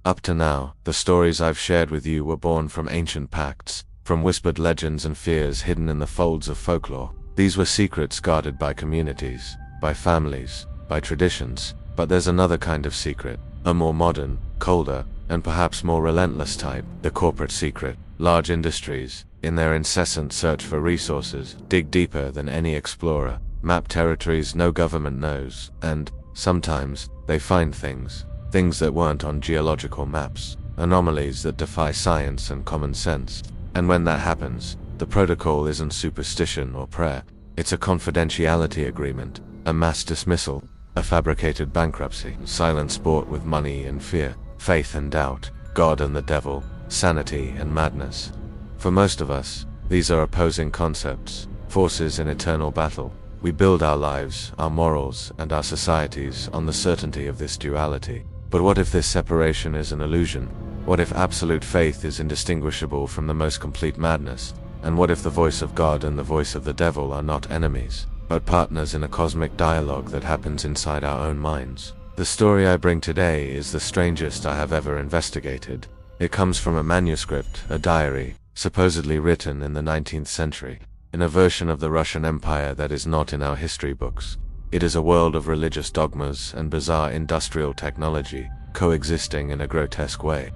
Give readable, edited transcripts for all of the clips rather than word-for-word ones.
Up to now, the stories I've shared with you were born from ancient pacts, from whispered legends and fears hidden in the folds of folklore. These were secrets guarded by communities, by families, by traditions. But there's another kind of secret, a more modern, colder, and perhaps more relentless type, the corporate secret. Large industries, in their incessant search for resources, dig deeper than any explorer, map territories no government knows, and, sometimes, they find things that weren't on geological maps, anomalies that defy science and common sense. And when that happens, the protocol isn't superstition or prayer, it's a confidentiality agreement, a mass dismissal, a fabricated bankruptcy, silent sport with money and fear, faith and doubt, God and the devil, sanity and madness. For most of us, these are opposing concepts, forces in eternal battle. We build our lives, our morals, and our societies on the certainty of this duality. But what if this separation is an illusion? What if absolute faith is indistinguishable from the most complete madness? And what if the voice of God and the voice of the devil are not enemies, but partners in a cosmic dialogue that happens inside our own minds? The story I bring today is the strangest I have ever investigated. It comes from a manuscript, a diary, supposedly written in the 19th century, in a version of the Russian Empire that is not in our history books. It is a world of religious dogmas and bizarre industrial technology, coexisting in a grotesque way.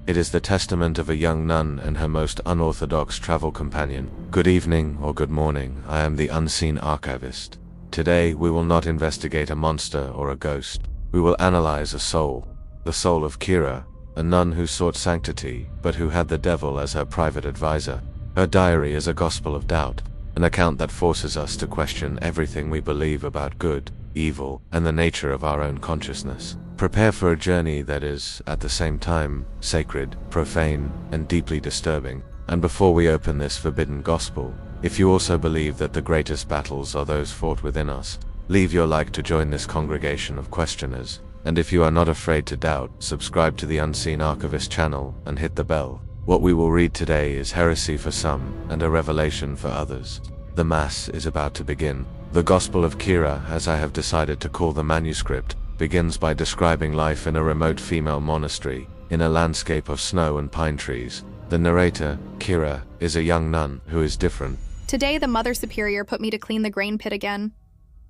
It is the testament of a young nun and her most unorthodox travel companion. Good evening or good morning, I am the unseen archivist. Today we will not investigate a monster or a ghost. We will analyze a soul, the soul of Kira, a nun who sought sanctity, but who had the devil as her private advisor. Her diary is a gospel of doubt, an account that forces us to question everything we believe about good, evil, and the nature of our own consciousness. Prepare for a journey that is, at the same time, sacred, profane, and deeply disturbing. And before we open this forbidden gospel, if you also believe that the greatest battles are those fought within us, leave your like to join this congregation of questioners. And if you are not afraid to doubt, subscribe to the Unseen Archivist channel and hit the bell. What we will read today is heresy for some and a revelation for others. The Mass is about to begin. The Gospel of Kira, as I have decided to call the manuscript, begins by describing life in a remote female monastery, in a landscape of snow and pine trees. The narrator, Kira, is a young nun who is different. Today the Mother Superior put me to clean the grain pit again.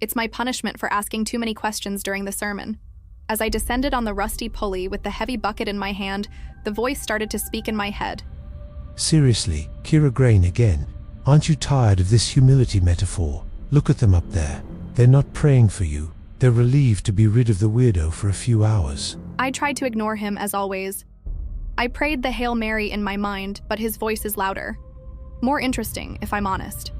It's my punishment for asking too many questions during the sermon. As I descended on the rusty pulley with the heavy bucket in my hand, the voice started to speak in my head. Seriously, Kira Grain again. Aren't you tired of this humility metaphor? Look at them up there. They're not praying for you. They're relieved to be rid of the weirdo for a few hours. I tried to ignore him as always. I prayed the Hail Mary in my mind, but his voice is louder. More interesting, if I'm honest.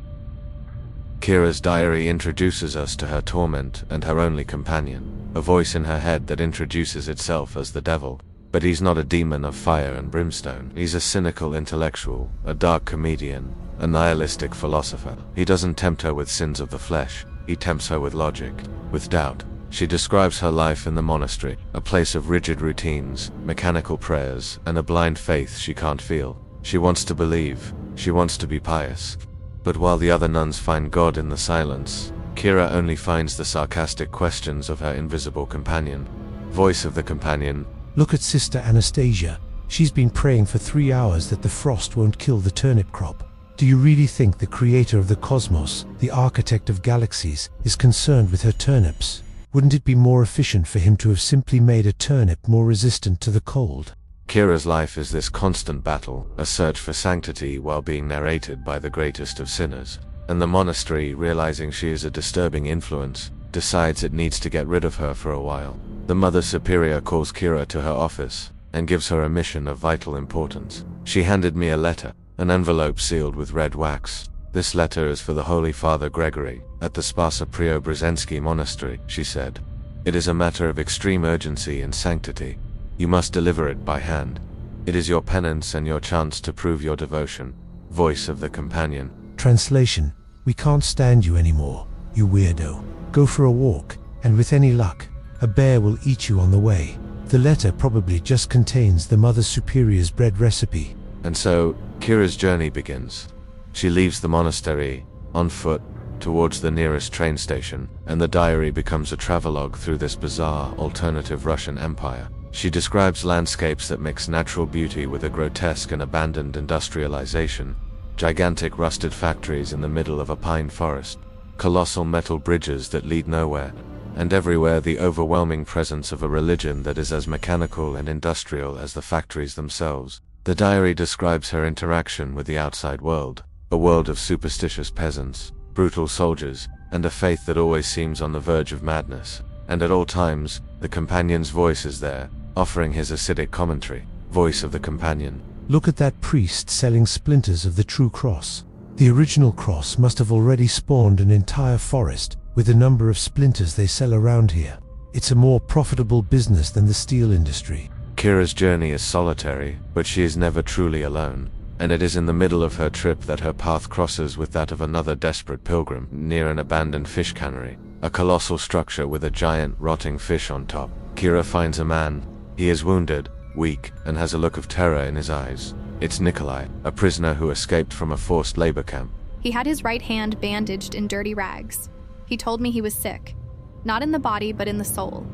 Kira's diary introduces us to her torment and her only companion, a voice in her head that introduces itself as the devil. But he's not a demon of fire and brimstone. He's a cynical intellectual, a dark comedian, a nihilistic philosopher. He doesn't tempt her with sins of the flesh. He tempts her with logic, with doubt. She describes her life in the monastery, a place of rigid routines, mechanical prayers, and a blind faith she can't feel. She wants to believe. She wants to be pious. But while the other nuns find God in the silence, Kira only finds the sarcastic questions of her invisible companion. Voice of the companion: Look at Sister Anastasia. She's been praying for 3 hours that the frost won't kill the turnip crop. Do you really think the creator of the cosmos, the architect of galaxies, is concerned with her turnips? Wouldn't it be more efficient for him to have simply made a turnip more resistant to the cold? Kira's life is this constant battle, a search for sanctity while being narrated by the greatest of sinners. And the monastery, realizing she is a disturbing influence, decides it needs to get rid of her for a while. The Mother Superior calls Kira to her office and gives her a mission of vital importance. She handed me a letter, an envelope sealed with red wax. This letter is for the Holy Father Gregory, at the Spasa Preobrazhensky Monastery, she said. It is a matter of extreme urgency and sanctity. You must deliver it by hand. It is your penance and your chance to prove your devotion. Voice of the companion. Translation: We can't stand you anymore, you weirdo. Go for a walk, and with any luck, a bear will eat you on the way. The letter probably just contains the Mother Superior's bread recipe. And so, Kira's journey begins. She leaves the monastery, on foot, towards the nearest train station, and the diary becomes a travelogue through this bizarre, alternative Russian empire. She describes landscapes that mix natural beauty with a grotesque and abandoned industrialization, gigantic rusted factories in the middle of a pine forest, colossal metal bridges that lead nowhere, and everywhere the overwhelming presence of a religion that is as mechanical and industrial as the factories themselves. The diary describes her interaction with the outside world, a world of superstitious peasants, brutal soldiers, and a faith that always seems on the verge of madness. And at all times, the companion's voice is there, offering his acidic commentary. Voice of the companion. Look at that priest selling splinters of the true cross. The original cross must have already spawned an entire forest with the number of splinters they sell around here. It's a more profitable business than the steel industry. Kira's journey is solitary, but she is never truly alone, and it is in the middle of her trip that her path crosses with that of another desperate pilgrim near an abandoned fish cannery, a colossal structure with a giant rotting fish on top. Kira finds a man. He is wounded, weak, and has a look of terror in his eyes. It's Nikolai, a prisoner who escaped from a forced labor camp. He had his right hand bandaged in dirty rags. He told me he was sick, not in the body but in the soul.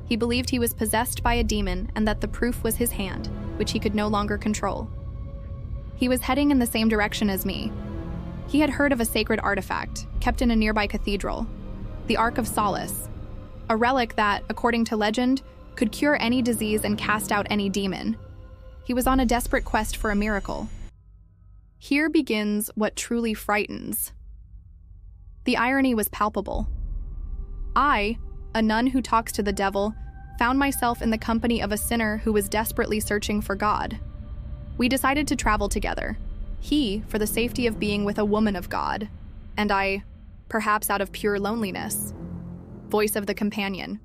He believed he was possessed by a demon and that the proof was his hand, which he could no longer control. He was heading in the same direction as me. He had heard of a sacred artifact kept in a nearby cathedral, the Ark of Solace, a relic that, according to legend, could cure any disease and cast out any demon. He was on a desperate quest for a miracle. Here begins what truly frightens. The irony was palpable. I, a nun who talks to the devil, found myself in the company of a sinner who was desperately searching for God. We decided to travel together. He, for the safety of being with a woman of God, and I, perhaps out of pure loneliness. Voice of the companion.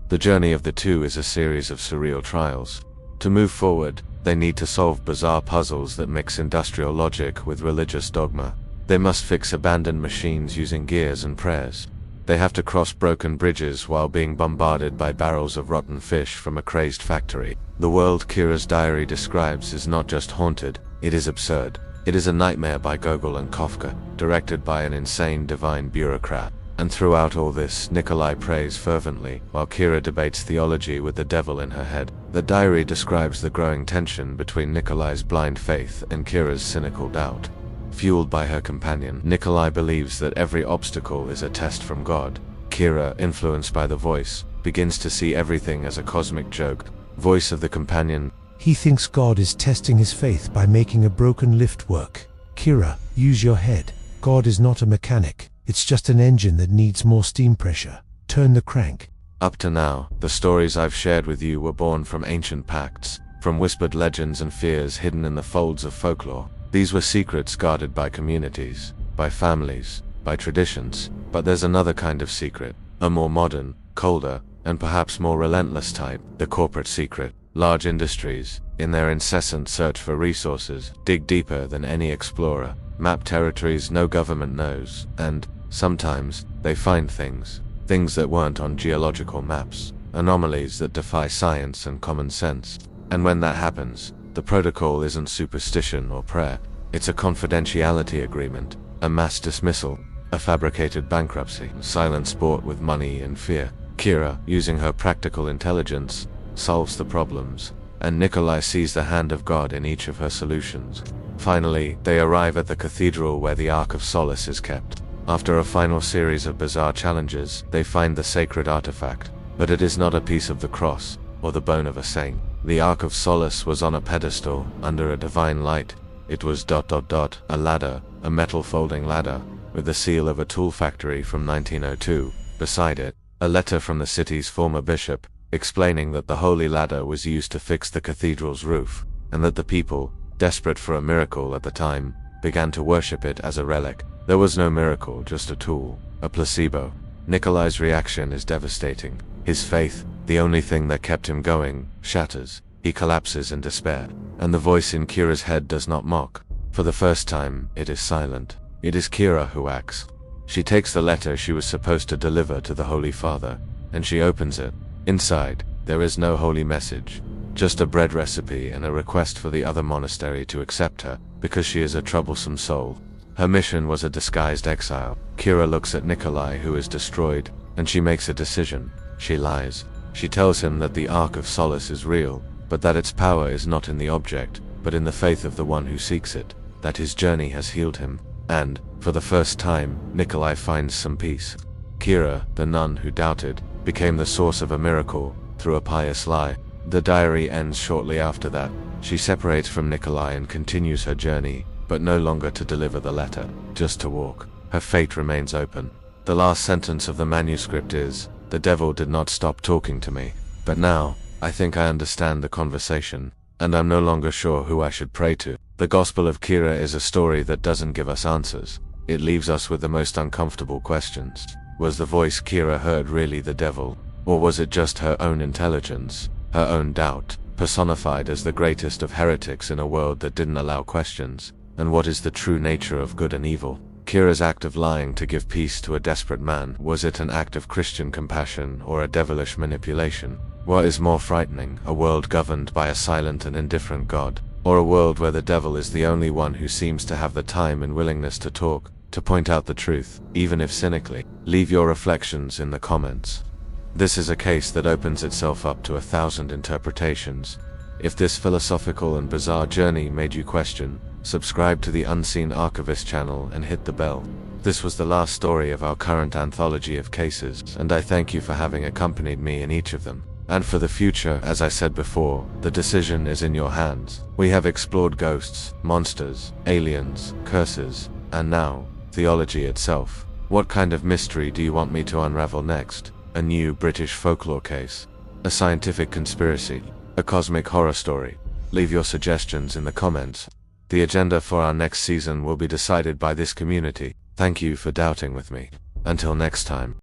The journey of the two is a series of surreal trials. To move forward, they need to solve bizarre puzzles that mix industrial logic with religious dogma. They must fix abandoned machines using gears and prayers. They have to cross broken bridges while being bombarded by barrels of rotten fish from a crazed factory. The world Kira's diary describes is not just haunted, it is absurd. It is a nightmare by Gogol and Kafka, directed by an insane divine bureaucrat. And throughout all this, Nikolai prays fervently, while Kira debates theology with the devil in her head. The diary describes the growing tension between Nikolai's blind faith and Kira's cynical doubt. Fueled by her companion, Nikolai believes that every obstacle is a test from God. Kira, influenced by the voice, begins to see everything as a cosmic joke. Voice of the companion. He thinks God is testing his faith by making a broken lift work. Kira, use your head. God is not a mechanic. It's just an engine that needs more steam pressure. Turn the crank. Up to now, the stories I've shared with you were born from ancient pacts, from whispered legends and fears hidden in the folds of folklore. These were secrets guarded by communities, by families, by traditions. But there's another kind of secret, a more modern, colder, and perhaps more relentless type, the corporate secret. Large industries, in their incessant search for resources, dig deeper than any explorer, map territories no government knows, and, sometimes, they find things that weren't on geological maps, anomalies that defy science and common sense. And when that happens, the protocol isn't superstition or prayer, it's a confidentiality agreement, a mass dismissal, a fabricated bankruptcy, silent sport with money and fear. Kira, using her practical intelligence, solves the problems, and Nikolai sees the hand of God in each of her solutions. Finally, they arrive at the cathedral where the Ark of Solace is kept. After a final series of bizarre challenges, they find the sacred artifact, but it is not a piece of the cross, or the bone of a saint. The Ark of Solace was on a pedestal, under a divine light. It was ... a ladder, a metal folding ladder, with the seal of a tool factory from 1902. Beside it, a letter from the city's former bishop, explaining that the holy ladder was used to fix the cathedral's roof, and that the people, desperate for a miracle at the time, began to worship it as a relic. There was no miracle, just a tool, a placebo. Nikolai's reaction is devastating. His faith, the only thing that kept him going, shatters. He collapses in despair, and the voice in Kira's head does not mock. For the first time, it is silent. It is Kira who acts. She takes the letter she was supposed to deliver to the Holy Father, and she opens it. Inside, there is no holy message, just a bread recipe and a request for the other monastery to accept her, because she is a troublesome soul. Her mission was a disguised exile. Kira looks at Nikolai, who is destroyed, and she makes a decision. She lies. She tells him that the Ark of Solace is real, but that its power is not in the object, but in the faith of the one who seeks it, that his journey has healed him, and, for the first time, Nikolai finds some peace. Kira, the nun who doubted, became the source of a miracle, through a pious lie. The diary ends shortly after that. She separates from Nikolai and continues her journey, but no longer to deliver the letter, just to walk. Her fate remains open. The last sentence of the manuscript is, "The devil did not stop talking to me, but now, I think I understand the conversation, and I'm no longer sure who I should pray to." The Gospel of Kira is a story that doesn't give us answers. It leaves us with the most uncomfortable questions. Was the voice Kira heard really the devil? Or was it just her own intelligence, her own doubt, personified as the greatest of heretics in a world that didn't allow questions? And what is the true nature of good and evil? Kira's act of lying to give peace to a desperate man, was it an act of Christian compassion or a devilish manipulation? What is more frightening, a world governed by a silent and indifferent God, or a world where the devil is the only one who seems to have the time and willingness to talk, to point out the truth, even if cynically? Leave your reflections in the comments. This is a case that opens itself up to 1,000 interpretations. If this philosophical and bizarre journey made you question, subscribe to the Unseen Archivist channel and hit the bell. This was the last story of our current anthology of cases, and I thank you for having accompanied me in each of them. And for the future, as I said before, the decision is in your hands. We have explored ghosts, monsters, aliens, curses, and now, theology itself. What kind of mystery do you want me to unravel next? A new British folklore case? A scientific conspiracy? A cosmic horror story? Leave your suggestions in the comments. The agenda for our next season will be decided by this community. Thank you for doubting with me. Until next time.